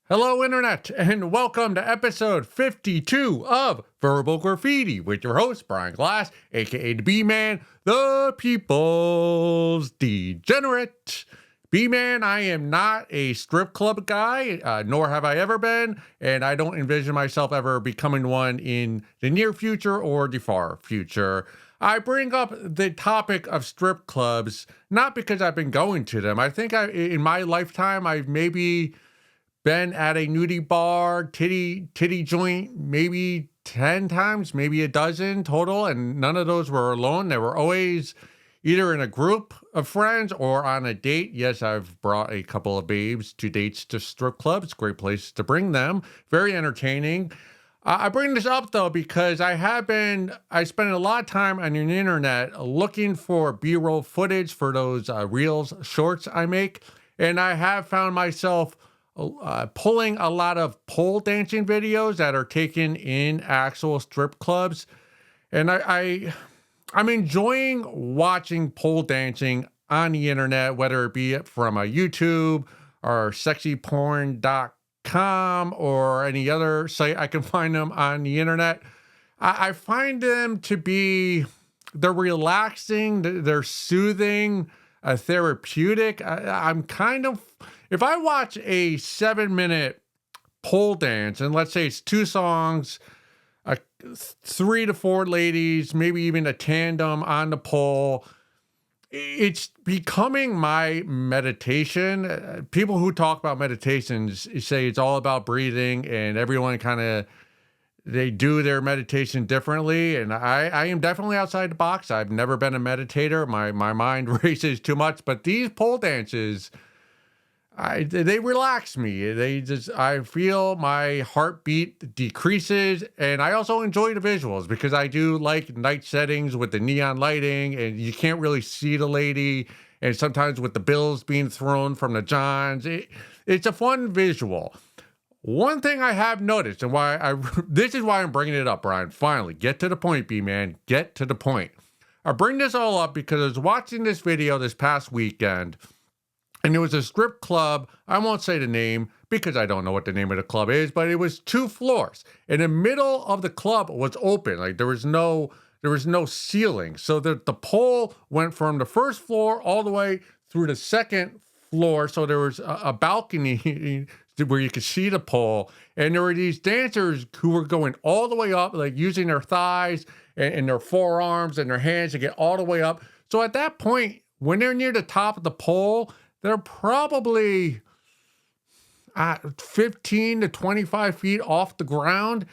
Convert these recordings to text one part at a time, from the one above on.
Hello, Internet, and welcome to episode 52 of Verbal Graffiti with your host, Brian Glass, aka the B-Man, the People's Degenerate. B-Man, I am not a strip club guy, nor have I ever been, and I don't envision myself ever becoming one in the near future or the far future. I bring up the topic of strip clubs not because I've been going to them. I think in my lifetime, I've maybe been at a nudie bar, titty joint, maybe 10 times, maybe a dozen total, and none of those were alone. They were always either in a group of friends or on a date. Yes, I've brought a couple of babes to dates to strip clubs. Great place to bring them. Very entertaining. I bring this up though because I spent a lot of time on the internet looking for B-roll footage for those reels shorts I make, and I have found myself pulling a lot of pole dancing videos that are taken in actual strip clubs. And I'm enjoying watching pole dancing on the internet, whether it be from a YouTube or sexyporn.com or any other site I can find them on the internet. I find them to be, they're relaxing, they're soothing, therapeutic. I'm kind of, if I watch a 7-minute pole dance, and let's say it's 2 songs, 3 to 4 ladies, maybe even a tandem on the pole, it's becoming my meditation. People who talk about meditations say it's all about breathing, and everyone they do their meditation differently. And I am definitely outside the box. I've never been a meditator. My mind races too much, but these pole dances, they relax me. I feel my heartbeat decreases, and I also enjoy the visuals because I do like night settings with the neon lighting, and you can't really see the lady, and sometimes with the bills being thrown from the johns, it's a fun visual. One thing I have noticed, and this is why I'm bringing it up, Brian. Finally, get to the point, B-Man. Get to the point. I bring this all up because I was watching this video this past weekend, and there was a strip club. I won't say the name because I don't know what the name of the club is, but it was 2 floors. In the middle of the club was open. Like there was no ceiling. So the pole went from the first floor all the way through the second floor. So there was a balcony where you could see the pole. And there were these dancers who were going all the way up, like using their thighs and their forearms and their hands to get all the way up. So at that point, when they're near the top of the pole, they're probably 15 to 25 feet off the ground.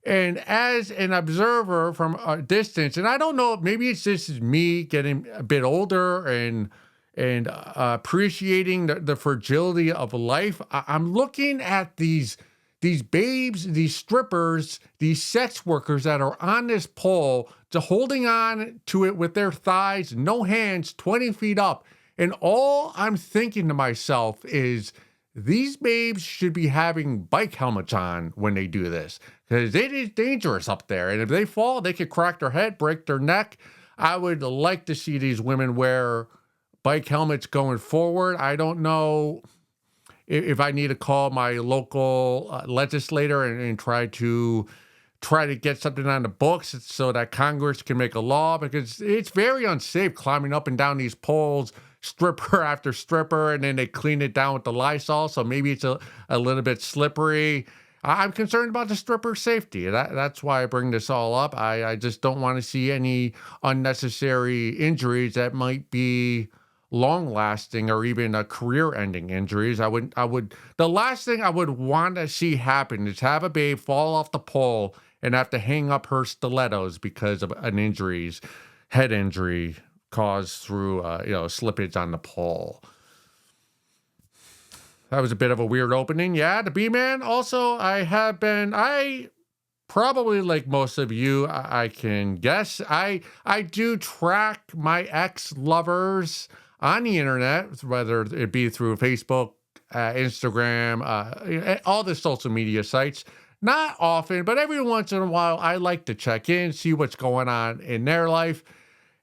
And as an observer from a distance, and I don't know, maybe it's just me getting a bit older and appreciating the fragility of life. I'm looking at these babes, these strippers, these sex workers that are on this pole, just holding on to it with their thighs, no hands, 20 feet up. And all I'm thinking to myself is these babes should be having bike helmets on when they do this, because it is dangerous up there. And if they fall, they could crack their head, break their neck. I would like to see these women wear bike helmets going forward. I don't know if I need to call my local legislator and try to get something on the books so that Congress can make a law, because it's very unsafe climbing up and down these poles, stripper after stripper, and then they clean it down with the Lysol, so maybe it's a little bit slippery. I'm concerned about the stripper safety. That's why I bring this all up. I just don't want to see any unnecessary injuries that might be long-lasting or even career-ending injuries. The last thing I would want to see happen is have a babe fall off the pole and have to hang up her stilettos because of an head injury caused through slippage on the pole. That was a bit of a weird opening. Yeah, the B-Man. Also, I probably, like most of you, I can guess, I do track my ex-lovers on the internet, whether it be through Facebook, Instagram, all the social media sites. Not often, but every once in a while, I like to check in, see what's going on in their life.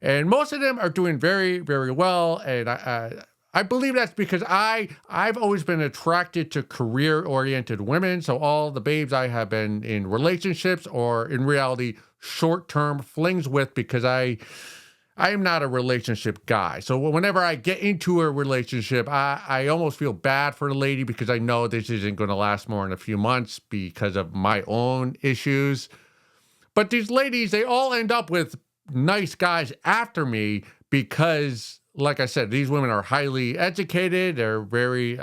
And most of them are doing very, very well. And I I believe that's because I've always been attracted to career-oriented women. So all the babes I have been in relationships or in reality short-term flings with, because I am not a relationship guy. So whenever I get into a relationship, I almost feel bad for the lady because I know this isn't going to last more than a few months because of my own issues. But these ladies, they all end up with nice guys after me because, like I said, these women are highly educated. They're very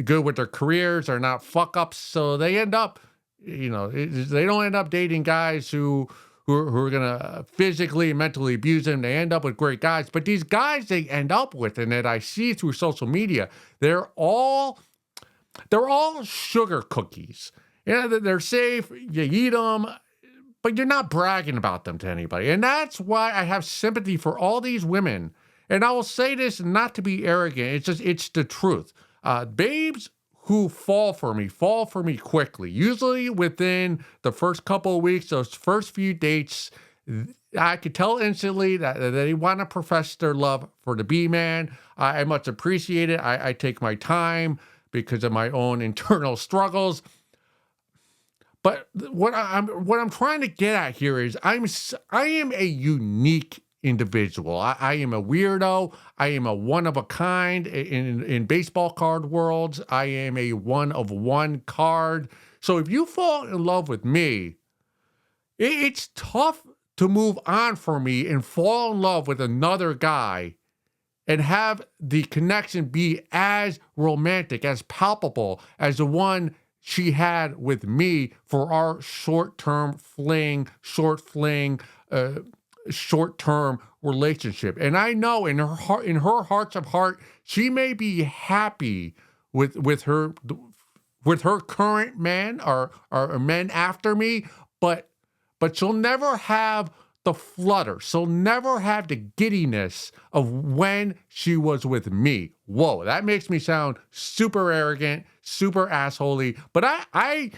good with their careers. They're not fuck ups. So they end up, they don't end up dating guys who are going to physically and mentally abuse them. They end up with great guys. But these guys they end up with, and that I see through social media, they're all sugar cookies. They're safe. You eat them, but you're not bragging about them to anybody. And that's why I have sympathy for all these women. And I will say this not to be arrogant. It's the truth. Babes who fall for me quickly. Usually within the first couple of weeks, those first few dates, I could tell instantly that they want to profess their love for the B-man. I much appreciate it. I take my time because of my own internal struggles. But what I'm trying to get at here is I am a unique individual. I am a weirdo. I am a one of a kind in baseball card worlds. I am a one of one card. So if you fall in love with me, it's tough to move on for me and fall in love with another guy and have the connection be as romantic, as palpable as the one she had with me for our short-term short-term relationship. And I know in her heart of heart, she may be happy with her current man or men after me, but she'll never have the flutter. She'll never have the giddiness of when she was with me. Whoa, that makes me sound super arrogant, super assholey. But I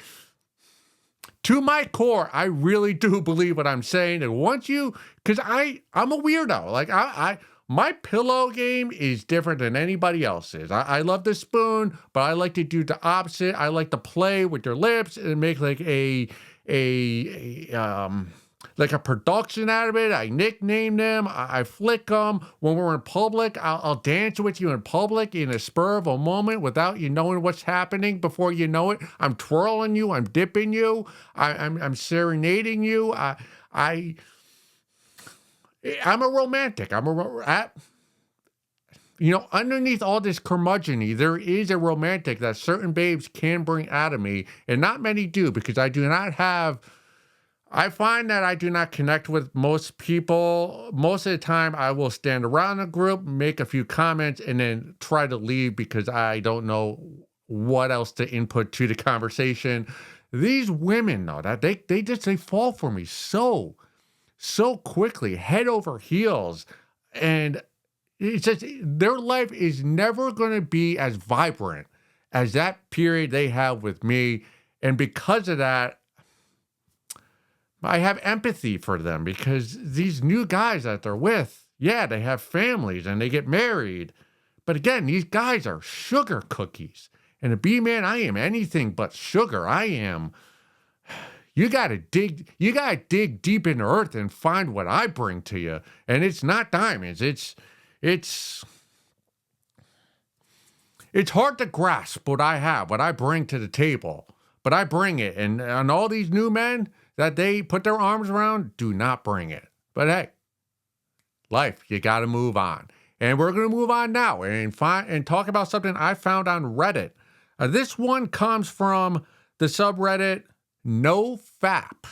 to my core, I really do believe what I'm saying. And because I'm a weirdo. Like my pillow game is different than anybody else's. I love the spoon, but I like to do the opposite. I like to play with your lips and make like a production out of it. I nickname them. I flick them. When we're in public, I'll dance with you in public in a spur of a moment without you knowing what's happening. Before you know it, I'm twirling you. I'm dipping you. I'm serenading you. I'm a romantic. Underneath all this curmudgeon-y, there is a romantic that certain babes can bring out of me, and not many do, because I find that I do not connect with most people. Most of the time, I will stand around a group, make a few comments, and then try to leave because I don't know what else to input to the conversation. These women, though, that they fall for me so quickly, head over heels, and it's just their life is never going to be as vibrant as that period they have with me, and because of that, I have empathy for them because these new guys that they're with, yeah, they have families and they get married. But again, these guys are sugar cookies. And a B-man, I am anything but sugar. You gotta dig deep into earth and find what I bring to you. And it's not diamonds. It's hard to grasp what I have, what I bring to the table. But I bring it. And all these new men that they put their arms around do not bring it. But hey, life, you got to move on. And we're going to move on now and talk about something I found on Reddit. This one comes from the subreddit NoFap.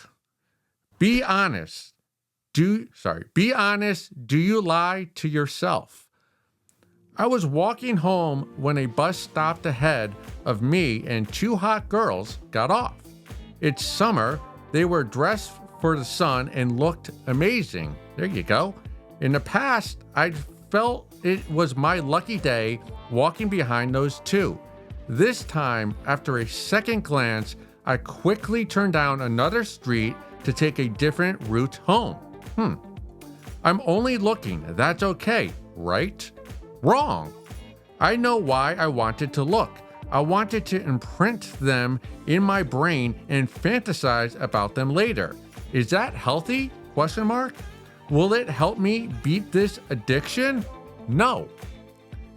Be honest. Do you lie to yourself? I was walking home when a bus stopped ahead of me and two hot girls got off. It's summer. They were dressed for the sun and looked amazing. There you go. In the past, I felt it was my lucky day walking behind those two. This time, after a second glance, I quickly turned down another street to take a different route home. I'm only looking. That's okay, right? Wrong. I know why I wanted to look. I wanted to imprint them in my brain and fantasize about them later. Is that healthy? Question mark. Will it help me beat this addiction? No.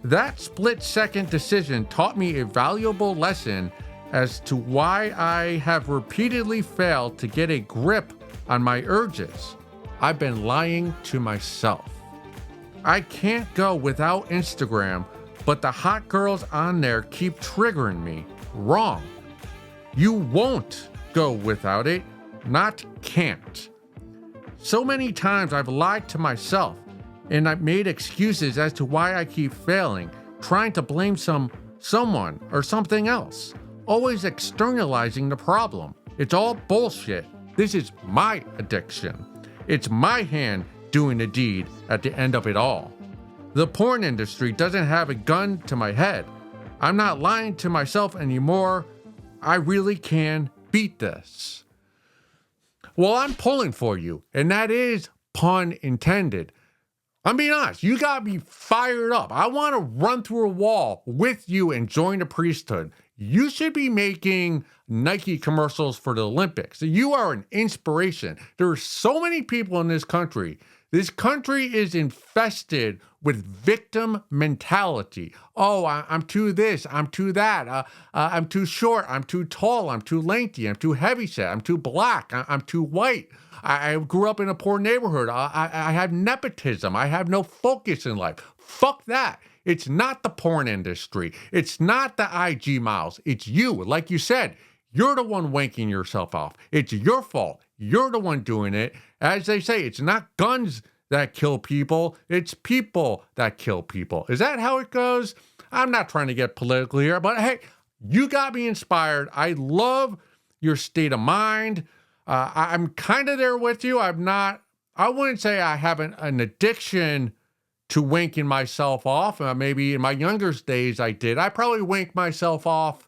That split-second decision taught me a valuable lesson as to why I have repeatedly failed to get a grip on my urges. I've been lying to myself. I can't go without Instagram, but the hot girls on there keep triggering me. Wrong. You won't go without it, not can't. So many times I've lied to myself and I've made excuses as to why I keep failing, trying to blame someone or something else, always externalizing the problem. It's all bullshit. This is my addiction. It's my hand doing the deed at the end of it all. The porn industry doesn't have a gun to my head. I'm not lying to myself anymore. I really can beat this. Well, I'm pulling for you, and that is pun intended. I'm being honest, you got me fired up. I want to run through a wall with you and join the priesthood. You should be making Nike commercials for the Olympics. You are an inspiration. There are so many people in this country. This country is infested with victim mentality. Oh, I'm too this, I'm too that, I'm too short, I'm too tall, I'm too lengthy, I'm too heavyset, I'm too black, I'm too white. I grew up in a poor neighborhood. I have nepotism. I have no focus in life. Fuck that. It's not the porn industry. It's not the IG models. It's you. Like you said, you're the one wanking yourself off. It's your fault. You're the one doing it. As they say, it's not guns that kill people. It's people that kill people. Is that how it goes? I'm not trying to get political here, but hey, you got me inspired. I love your state of mind. I'm kind of there with you. I wouldn't say I have an addiction to wanking myself off. Maybe in my younger days I did. I probably wank myself off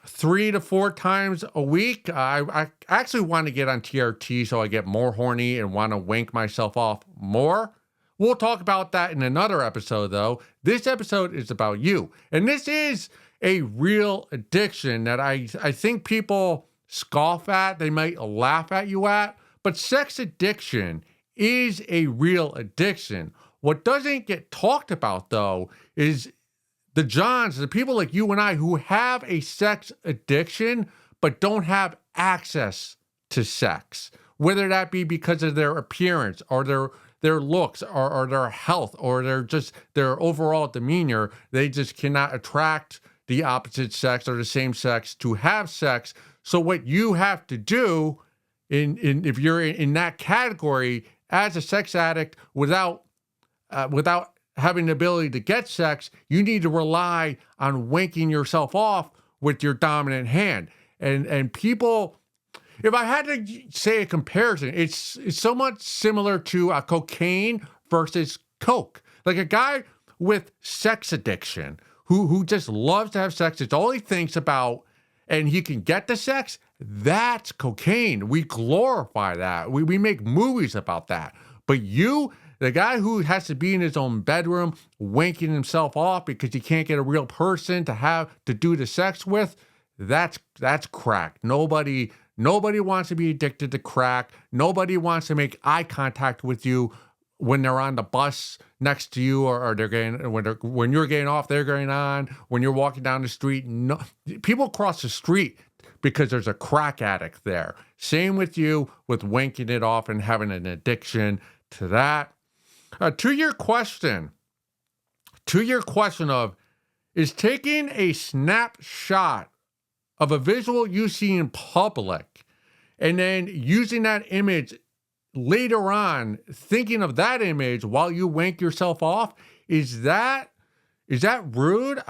3 to 4 times a week. I actually want to get on TRT so I get more horny and want to wank myself off more. We'll talk about that in another episode, though. This episode is about you. And this is a real addiction that I think people scoff at, they might laugh at you at, but sex addiction is a real addiction. What doesn't get talked about, though, is the Johns, the people like you and I who have a sex addiction but don't have access to sex, whether that be because of their appearance or their looks or their health or their overall demeanor. They just cannot attract the opposite sex or the same sex to have sex. So what you have to do if you're in that category as a sex addict without having the ability to get sex, you need to rely on wanking yourself off with your dominant hand. And people, if I had to say a comparison, it's so much similar to cocaine versus coke. Like a guy with sex addiction who just loves to have sex, it's all he thinks about, and he can get the sex, that's cocaine. We glorify that. We make movies about that. But you, the guy who has to be in his own bedroom, wanking himself off because he can't get a real person to do the sex with, that's crack. Nobody wants to be addicted to crack. Nobody wants to make eye contact with you when they're on the bus next to you, or when you're getting off, they're getting on. When you're walking down the street, no, people cross the street because there's a crack addict there. Same with you with wanking it off and having an addiction to that. To your question of, is taking a snapshot of a visual you see in public and then using that image later on, thinking of that image while you wank yourself off, is that rude?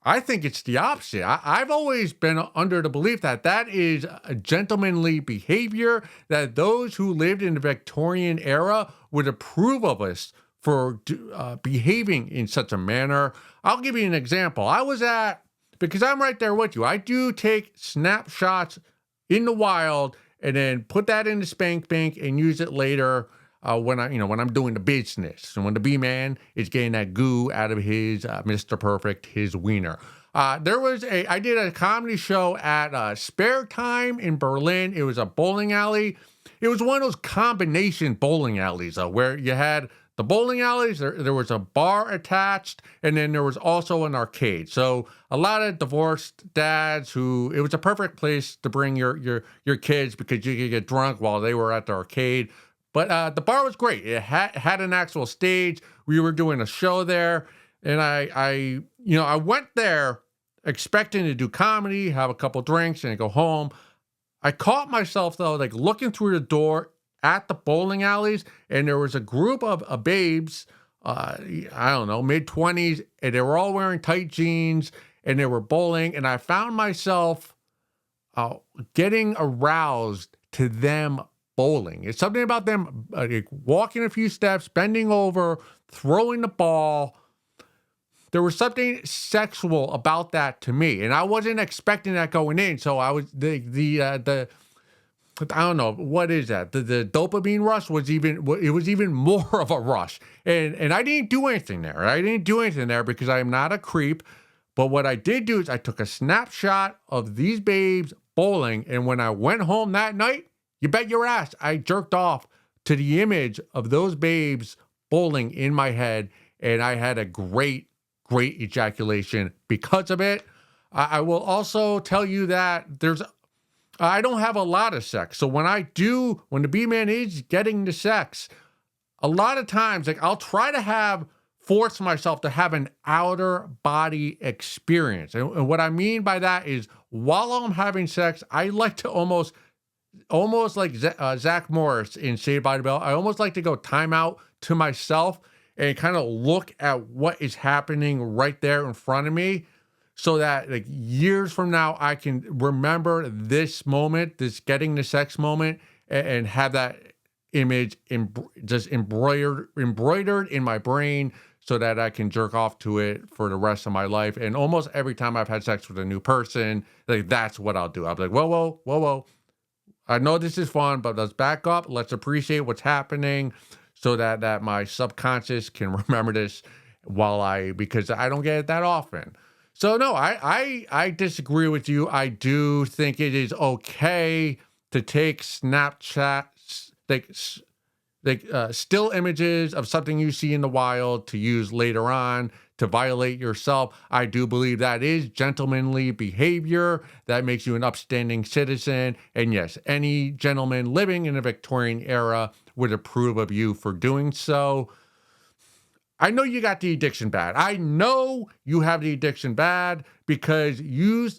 I think it's the opposite. I've always been under the belief that is a gentlemanly behavior, that those who lived in the Victorian era would approve of us for behaving in such a manner. I'll give you an example. Because I'm right there with you, I do take snapshots in the wild and then put that in the spank bank and use it later. when I'm doing the business and when the B man is getting that goo out of his Mr. Perfect, his wiener. I did a comedy show at Spare Time in Berlin. It was a bowling alley. It was one of those combination bowling alleys where you had the bowling alleys, there was a bar attached, and then there was also an arcade. So a lot of divorced dads it was a perfect place to bring your kids because you could get drunk while they were at the arcade. But the bar was great. It had an actual stage. We were doing a show there, and I went there expecting to do comedy, have a couple drinks, and go home. I caught myself though, like looking through the door at the bowling alleys, and there was a group of babes, I don't know, mid-20s, and they were all wearing tight jeans, and they were bowling, and I found myself getting aroused to them bowling. It's something about them like walking a few steps, bending over, throwing the ball. There was something sexual about that to me, and I wasn't expecting that going in. So I was I don't know, what is that? The dopamine rush was even more of a rush. And I didn't do anything there. I didn't do anything there because I am not a creep. But what I did do is I took a snapshot of these babes bowling. And when I went home that night, you bet your ass, I jerked off to the image of those babes bowling in my head. And I had a great ejaculation because of it. I will also tell you that I don't have a lot of sex. So when the B-man is getting the sex, a lot of times, like I'll try to force myself to have an outer body experience. And what I mean by that is while I'm having sex, I like to almost like Zach Morris in Saved by the Bell. I almost like to go time out to myself and kind of look at what is happening right there in front of me, so that like years from now, I can remember this moment, this getting the sex moment, and have that image just embroidered in my brain so that I can jerk off to it for the rest of my life. And almost every time I've had sex with a new person, like that's what I'll do. I'll be like, whoa. I know this is fun, but let's back up. Let's appreciate what's happening so that my subconscious can remember this because I don't get it that often. So no, I disagree with you. I do think it is okay to take Snapchat, still images of something you see in the wild to use later on to violate yourself. I do believe that is gentlemanly behavior. That makes you an upstanding citizen. And yes, any gentleman living in the Victorian era would approve of you for doing so. I know you got the addiction bad. I know you have the addiction bad because you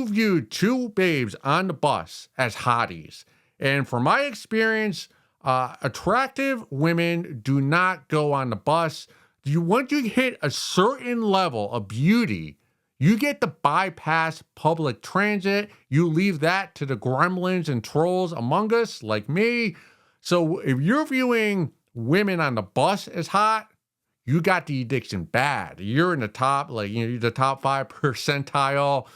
viewed two babes on the bus as hotties. And from my experience, attractive women do not go on the bus. Once you hit a certain level of beauty, you get to bypass public transit. You leave that to the gremlins and trolls among us like me. So if you're viewing women on the bus as hot, you got the addiction bad. You're in the top, you're the top 5 percentile.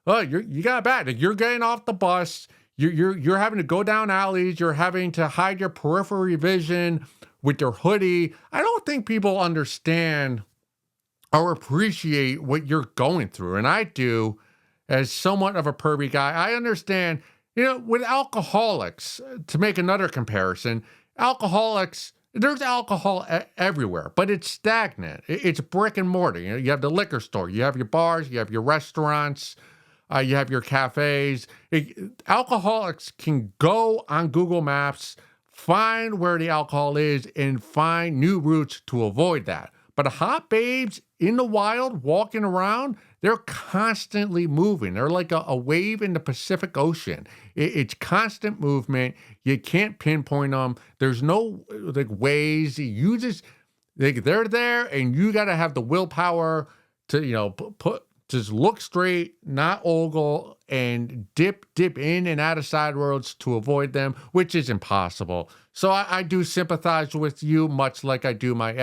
Oh, you got it bad. Like, you're getting off the bus. You're having to go down alleys. You're having to hide your periphery vision with your hoodie. I don't think people understand or appreciate what you're going through. And I do, as somewhat of a pervy guy. I understand, with alcoholics, to make another comparison, there's alcohol everywhere, but it's stagnant. It's brick and mortar. You have the liquor store, you have your bars, you have your restaurants, you have your cafes. Alcoholics can go on Google Maps, find where the alcohol is, and find new routes to avoid that. But hot babes in the wild walking around, they're constantly moving. They're like a wave in the Pacific Ocean. It's constant movement. You can't pinpoint them. There's no ways. You just they're there, and you got to have the willpower to just look straight, not ogle, and dip in and out of side roads to avoid them, which is impossible. So I do sympathize with you, much like I do my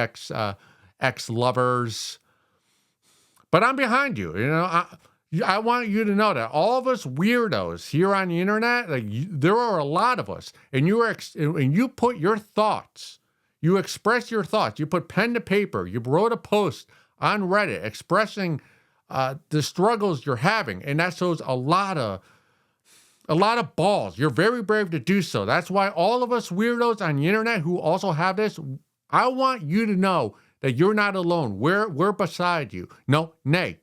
ex-lovers. But I'm behind you. I want you to know that all of us weirdos here on the internet, like there are a lot of us, and and you put your thoughts, you express your thoughts, you put pen to paper, you wrote a post on Reddit expressing the struggles you're having, and that shows a lot of balls. You're very brave to do so. That's why all of us weirdos on the internet who also have this, I want you to know that you're not alone. We're beside you. No, nay.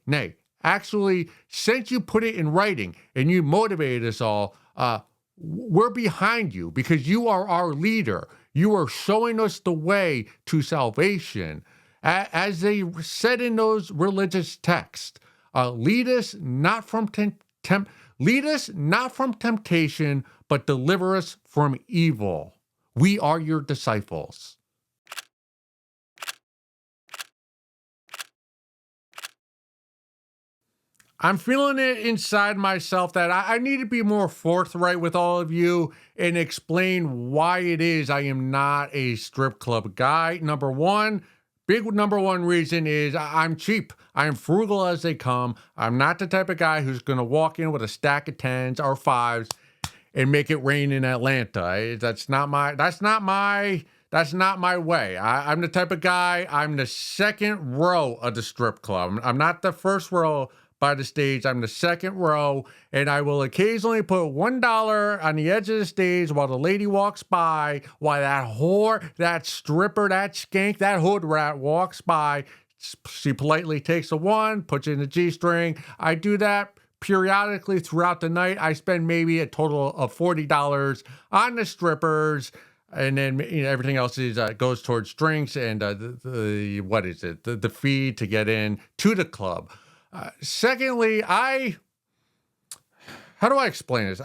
Actually, since you put it in writing and you motivated us all, we're behind you because you are our leader. You are showing us the way to salvation. As they said in those religious texts, lead us not from lead us not from temptation, but deliver us from evil. We are your disciples. I'm feeling it inside myself that I need to be more forthright with all of you and explain why it is I am not a strip club guy. Number one, big number one reason is I'm cheap. I am frugal as they come. I'm not the type of guy who's going to walk in with a stack of tens or fives and make it rain in Atlanta. That's not my way. I'm the type of guy, I'm the second row of the strip club. I'm not the first row by the stage. I'm the second row, and I will occasionally put $1 on the edge of the stage while the lady walks by, while that whore, that stripper, that skank, that hood rat walks by. She politely takes a one, puts it in the G-string. I do that periodically throughout the night. I spend maybe a total of $40 on the strippers, and then everything else is goes towards drinks and the fee to get in to the club. Secondly, how do I explain this?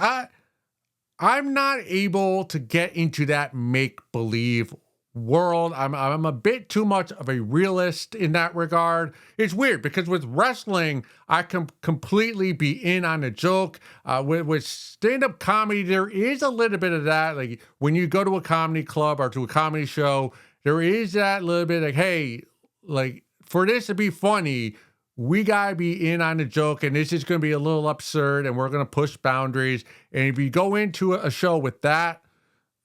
I'm not able to get into that make believe world. I'm a bit too much of a realist in that regard. It's weird because with wrestling, I can completely be in on a joke. With stand-up comedy, there is a little bit of that. Like when you go to a comedy club or to a comedy show, there is that little bit like, hey, like for this to be funny, we gotta be in on the joke, and this is gonna be a little absurd, and we're gonna push boundaries. And if you go into a show with that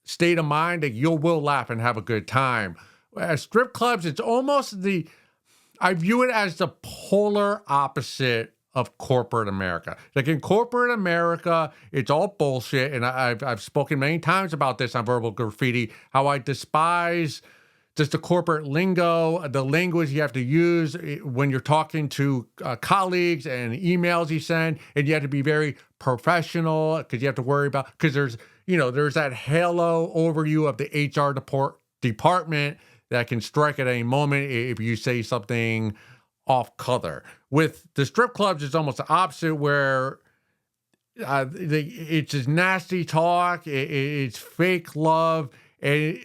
state of mind, that you will laugh and have a good time. At strip clubs, it's almost I view it as the polar opposite of corporate America. Like in corporate America, it's all bullshit, and I've spoken many times about this on Verbal Graffiti, how I despise just the corporate lingo, the language you have to use when you're talking to colleagues and emails you send, and you have to be very professional because you have to worry about, because there's that halo over you of the HR department that can strike at any moment if you say something off color. With the strip clubs, it's almost the opposite, where it's just nasty talk, it's fake love, and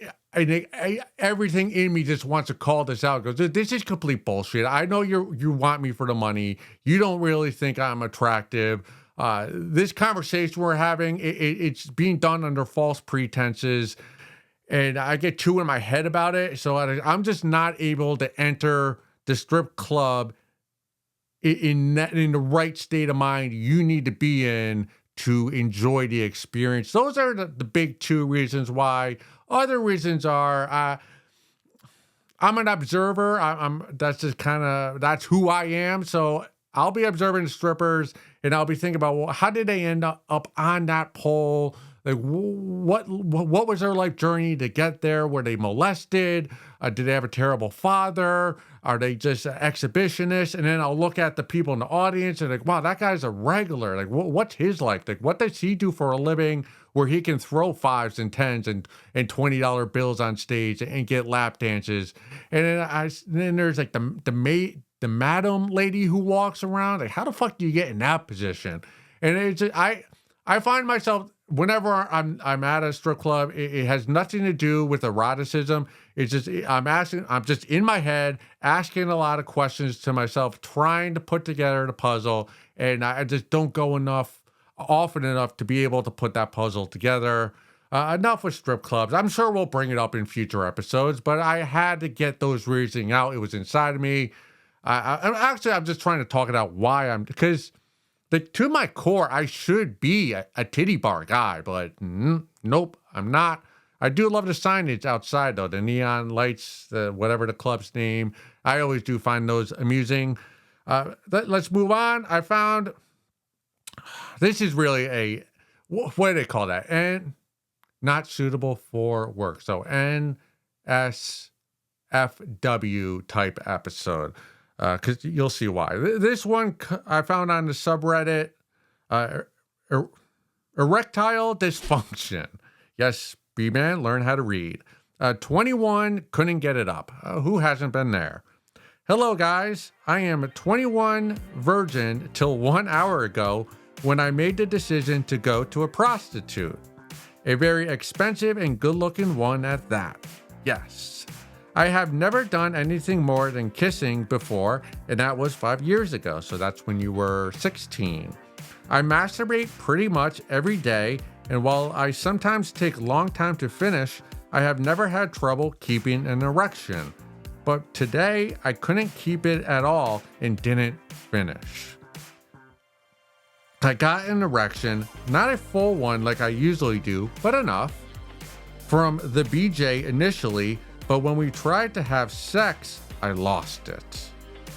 everything in me just wants to call this out. Goes, this is complete bullshit. I know you want me for the money. You don't really think I'm attractive. This conversation we're having, it's being done under false pretenses, and I get too in my head about it. So I'm just not able to enter the strip club in the right state of mind you need to be in to enjoy the experience. Those are the big two reasons why. Other reasons are I'm an observer. That's just that's who I am. So I'll be observing the strippers, and I'll be thinking about, well, how did they end up on that pole? Like, what was their life journey to get there? Were they molested? Did they have a terrible father? Are they just exhibitionists? And then I'll look at the people in the audience and like, wow, that guy's a regular. Like, what's his life? Like, what does he do for a living where he can throw fives and tens and $20 bills on stage and get lap dances? And then there's like the madam lady who walks around. Like, how the fuck do you get in that position? And it's just, I find myself, whenever I'm at a strip club, it has nothing to do with eroticism. It's just I'm just in my head asking a lot of questions to myself, trying to put together the puzzle, and I just don't go often enough to be able to put that puzzle together. Enough with strip clubs. I'm sure we'll bring it up in future episodes, but I had to get those reasoning out. It was inside of me. I'm just trying to talk it out because Like, to my core, I should be a titty bar guy, but nope, I'm not. I do love the signage outside, though, the neon lights, whatever the club's name. I always do find those amusing. Let's move on. I found this is really what do they call that? And not suitable for work. So NSFW type episode. Because you'll see why. This one I found on the subreddit, erectile dysfunction. Yes, B-man, learn how to read. 21, couldn't get it up. Who hasn't been there? Hello, guys. I am a 21 virgin till 1 hour ago when I made the decision to go to a prostitute. A very expensive and good-looking one at that. Yes. I have never done anything more than kissing before, and that was 5 years ago, so that's when you were 16. I masturbate pretty much every day, and while I sometimes take a long time to finish, I have never had trouble keeping an erection. But today, I couldn't keep it at all and didn't finish. I got an erection, not a full one like I usually do, but enough, from the BJ initially, but when we tried to have sex, I lost it.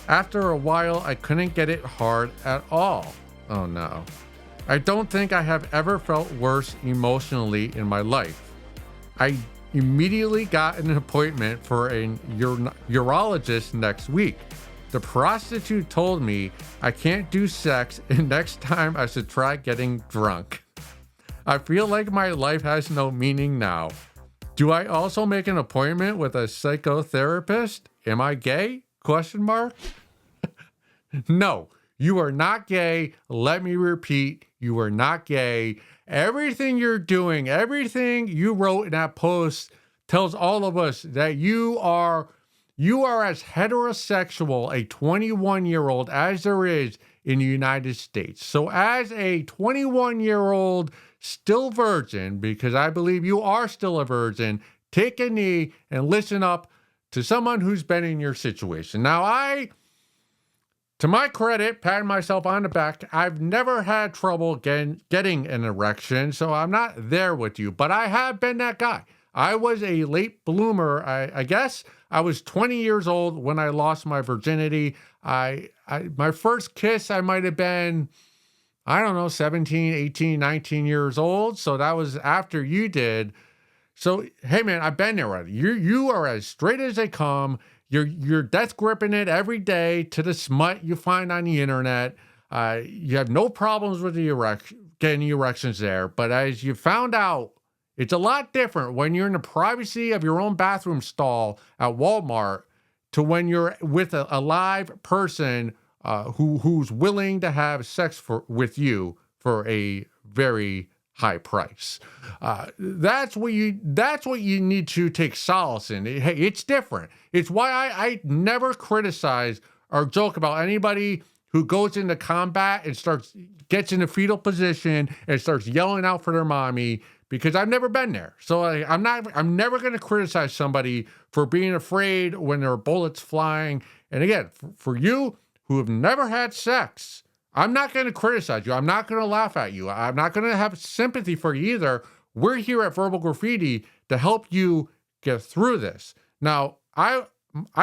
After a while, I couldn't get it hard at all. Oh no. I don't think I have ever felt worse emotionally in my life. I immediately got an appointment for a urologist next week. The prostitute told me I can't do sex and next time I should try getting drunk. I feel like my life has no meaning now. Do I also make an appointment with a psychotherapist? Am I gay? Question mark. No, you are not gay. Let me repeat, you are not gay. Everything you're doing, everything you wrote in that post tells all of us that you are as heterosexual a 21-year-old as there is in the United States. So as a 21-year-old still virgin, because I believe you are still a virgin, take a knee and listen up to someone who's been in your situation. Now, to my credit, patting myself on the back, I've never had trouble getting an erection, so I'm not there with you, but I have been that guy. I was a late bloomer. I guess I was 20 years old when I lost my virginity. My first kiss, I might have been, I don't know, 17, 18, 19 years old. So that was after you did. So, hey man, I've been there already. You are as straight as they come. You're death gripping it every day to the smut you find on the internet. You have no problems with getting erections there. But as you found out, it's a lot different when you're in the privacy of your own bathroom stall at Walmart to when you're with a live person who's willing to have sex with you for a very high price. That's what you need to take solace in. Hey, it's different. It's why I never criticize or joke about anybody who goes into combat and gets in a fetal position and starts yelling out for their mommy, because I've never been there. So I'm never going to criticize somebody for being afraid when there are bullets flying. And again, for you who have never had sex, I'm not going to criticize you. I'm not going to laugh at you. I'm not going to have sympathy for you either. We're here at Verbal Graffiti to help you get through this. Now, I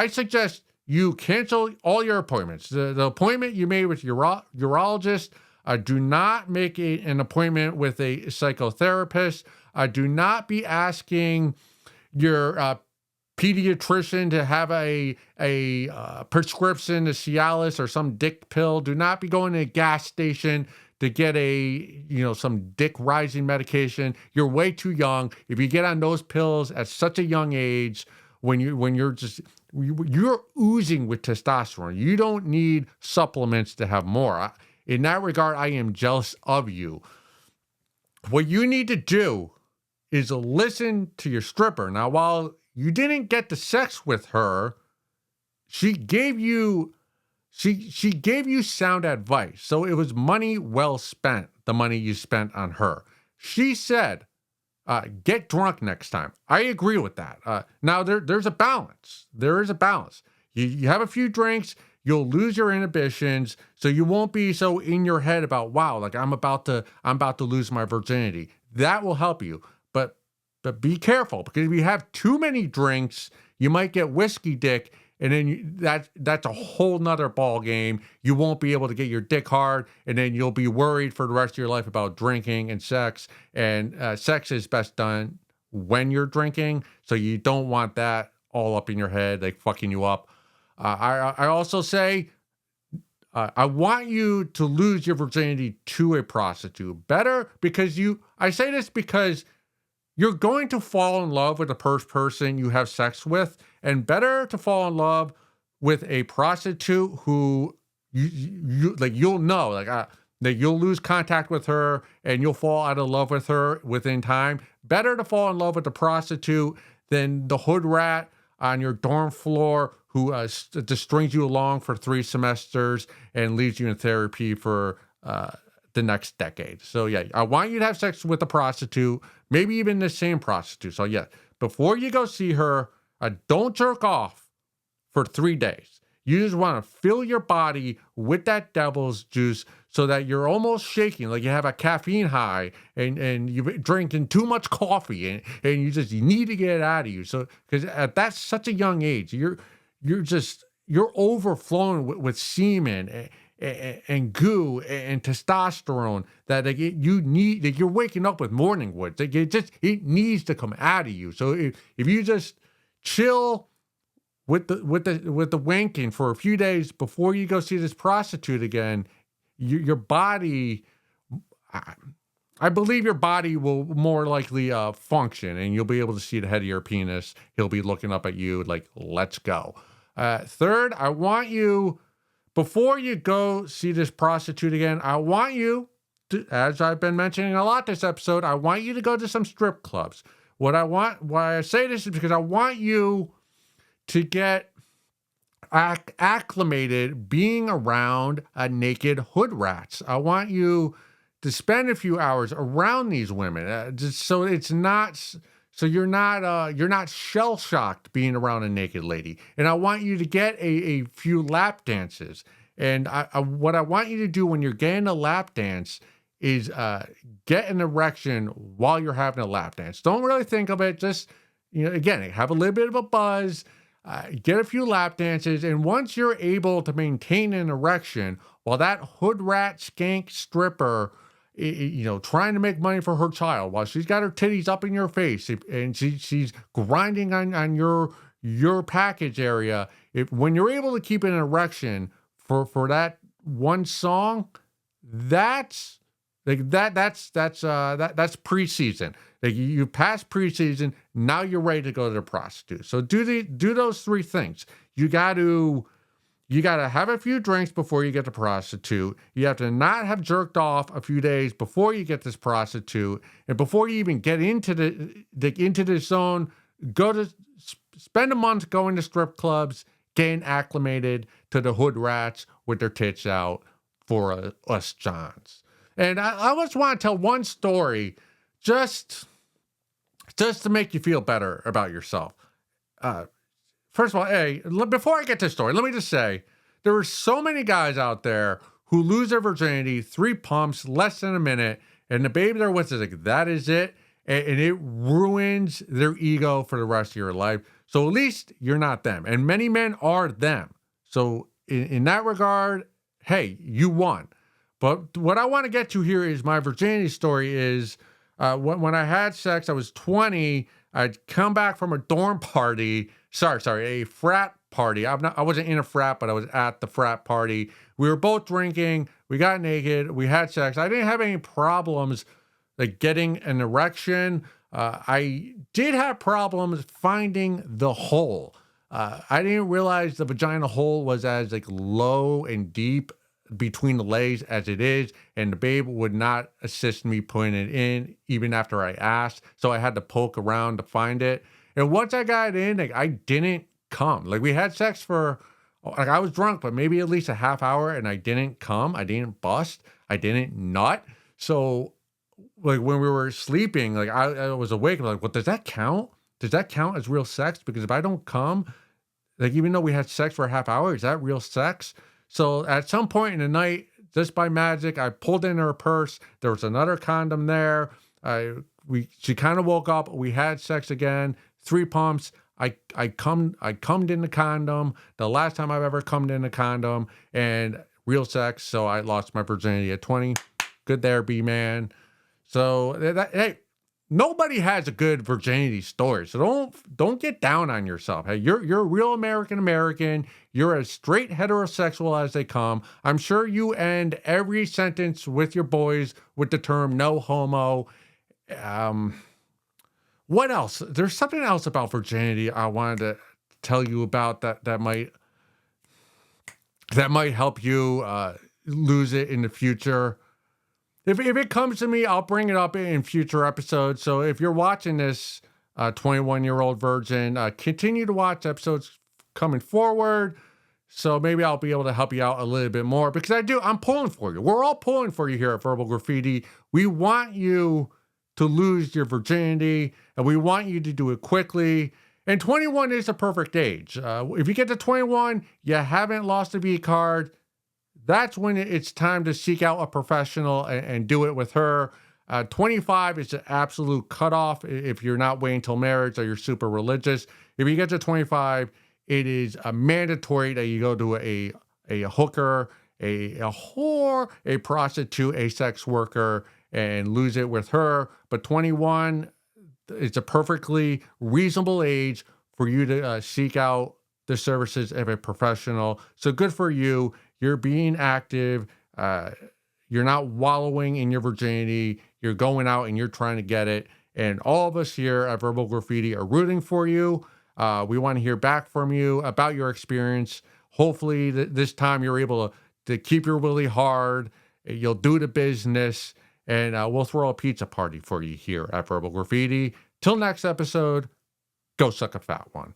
suggest you cancel all your appointments. The appointment you made with your urologist, do not make an appointment with a psychotherapist. Do not be asking your pediatrician to have a prescription to Cialis or some dick pill. Do not be going to a gas station to get some dick rising medication. You're way too young. If you get on those pills at such a young age, when you're oozing with testosterone, you don't need supplements to have more. In that regard, I am jealous of you. What you need to do is listen to your stripper. Now, while you didn't get the sex with her, she gave you sound advice. So it was money well spent, the money you spent on her. She said, get drunk next time. I agree with that. Now, there's a balance. There is a balance. You have a few drinks. You'll lose your inhibitions, so you won't be so in your head about, wow, like I'm about to lose my virginity. That will help you. But be careful, because if you have too many drinks, you might get whiskey dick, and then that's a whole nother ball game. You won't be able to get your dick hard, and then you'll be worried for the rest of your life about drinking and sex. And sex is best done when you're drinking, so you don't want that all up in your head, like fucking you up. I also say, I want you to lose your virginity to a prostitute. Better, because I say this because you're going to fall in love with the first person you have sex with, and better to fall in love with a prostitute who you'll know, that you'll lose contact with her and you'll fall out of love with her within time. Better to fall in love with the prostitute than the hood rat on your dorm floor who just strings you along for 3 semesters and leaves you in therapy for the next decade. So yeah, I want you to have sex with a prostitute, maybe even the same prostitute. So yeah, before you go see her, don't jerk off for 3 days. You just want to fill your body with that devil's juice so that you're almost shaking, like you have a caffeine high and you're drinking too much coffee and you need to get it out of you. So, because at that such a young age, you're overflowing with semen and goo and testosterone that you need, that you're waking up with morning wood. It needs to come out of you. So if you just chill with the wanking for a few days before you go see this prostitute again, your body, I believe your body will more likely function, and you'll be able to see the head of your penis. He'll be looking up at you like, let's go. Third, I want you, before you go see this prostitute again, I want you to, as I've been mentioning a lot this episode, I want you to go to some strip clubs. Why I say this is because I want you to get acclimated being around naked hood rats. I want you to spend a few hours around these women, just so it's not, so you're not shell shocked being around a naked lady. And I want you to get a few lap dances. And what I want you to do when you're getting a lap dance is get an erection while you're having a lap dance. Don't really think of it. Just, again, have a little bit of a buzz. Get a few lap dances, and once you're able to maintain an erection while that hood rat skank stripper, trying to make money for her child, while she's got her titties up in your face and she's grinding on your package area, when you're able to keep an erection for that one song, that's preseason. Like you passed preseason, now you're ready to go to the prostitute. So do those 3 things. You got to have a few drinks before you get to prostitute. You have to not have jerked off a few days before you get this prostitute, and before you even get into the zone, spend a month going to strip clubs, getting acclimated to the hood rats with their tits out for us Johns. And I just want to tell one story, just to make you feel better about yourself. First of all, before I get to the story, let me just say, there are so many guys out there who lose their virginity, 3 pumps, less than a minute, and the baby they're with is like, that is it, and it ruins their ego for the rest of your life. So at least you're not them, and many men are them. So in that regard, hey, you won. But what I want to get to here is my virginity story is, when I had sex, I was 20. I'd come back from a dorm party. A frat party. I wasn't in a frat, but I was at the frat party. We were both drinking. We got naked. We had sex. I didn't have any problems like getting an erection. I did have problems finding the hole. I didn't realize the vagina hole was as like low and deep between the legs as it is, and the babe would not assist me putting it in even after I asked, so I had to poke around to find it. And once I got it in, like, I didn't come. Like, we had sex for, like, I was drunk, but maybe at least a half hour, and I didn't come. I didn't bust. I didn't nut. So, like, when we were sleeping, like, I was awake. I'm like, well, does that count? Does that count as real sex? Because if I don't come, Like, even though we had sex for a half hour, is that real sex? So at some point in the night, just by magic, I pulled in her purse. There was another condom there. She kind of woke up. We had sex again. 3 pumps. I cummed in the condom. The last time I've ever cummed in a condom, and real sex. So I lost my virginity at 20. Good there, B man. So hey, nobody has a good virginity story. So don't get down on yourself. Hey, you're a real American. You're as straight heterosexual as they come. I'm sure you end every sentence with your boys with the term "no homo." Um, what else? There's something else about virginity I wanted to tell you about that might help you lose it in the future. If it comes to me, I'll bring it up in future episodes. So if you're watching this, 21-year-old virgin, continue to watch episodes coming forward. So maybe I'll be able to help you out a little bit more, because I'm pulling for you. We're all pulling for you here at Verbal Graffiti. We want you to lose your virginity, and we want you to do it quickly. And 21 is the perfect age. If you get to 21, you haven't lost a V card, that's when it's time to seek out a professional and do it with her. 25 is the absolute cutoff if you're not waiting until marriage or you're super religious. If you get to 25, it is mandatory that you go to a hooker, a whore, a prostitute, a sex worker, and lose it with her. But 21, it's a perfectly reasonable age for you to seek out the services of a professional. So good for you. You're being active. You're not wallowing in your virginity. You're going out and you're trying to get it. And all of us here at Verbal Graffiti are rooting for you. We want to hear back from you about your experience. Hopefully this time you're able to keep your willy hard. You'll do the business, and we'll throw a pizza party for you here at Verbal Graffiti. Till next episode, go suck a fat one.